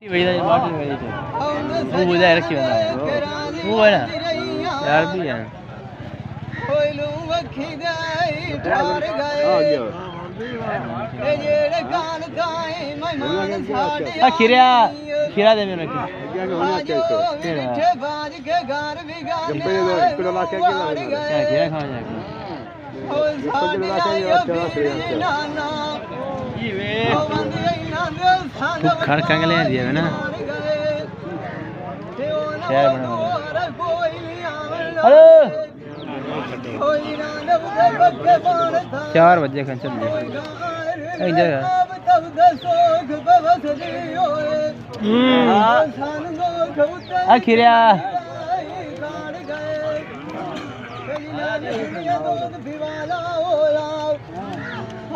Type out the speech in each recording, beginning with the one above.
वही था बाटी वही थे वो बुझा रखी बना वो है ना यार भी है खीरा खीरा दे मेरे खीरा खा जाएगा खर कंगले दिए है ना शहर बना हेलो 4 बजे खन चल एक जगह खीरा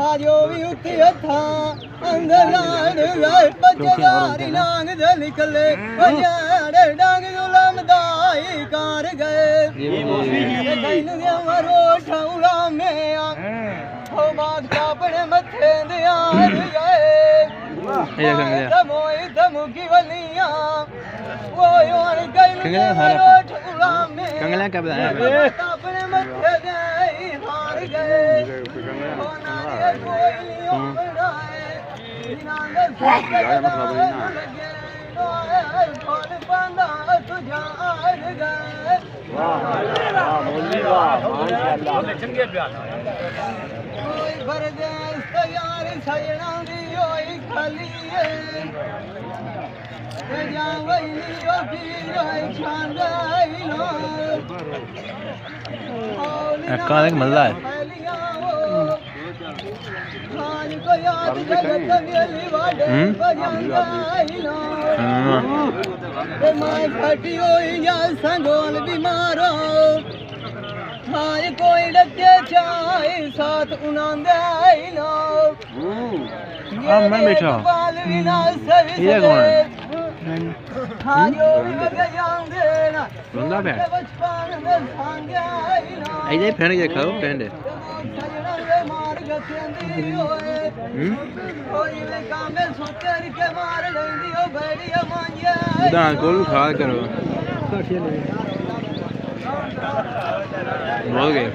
आजो भी उठी था अंदर लाड़ बच्चेदारी नांग दे निकले बजाड़े डांग गुलाम दाई कार गए दैन दे मरो ठौला में ओ बाग अपने मथे दे आर गए दमोई दमुकी वलियां वो योन दैन दे मरो ठौला में कंगला का बताया अपने मथे दे हार गए मल्ला है संगोल बीमारो कोई डके चाय साथ उनांदे मैं बैठा ये कौन है बंदा पे ऐसे फ्रेंड के खाओ फ्रेंड है कोल खा करो बोल गए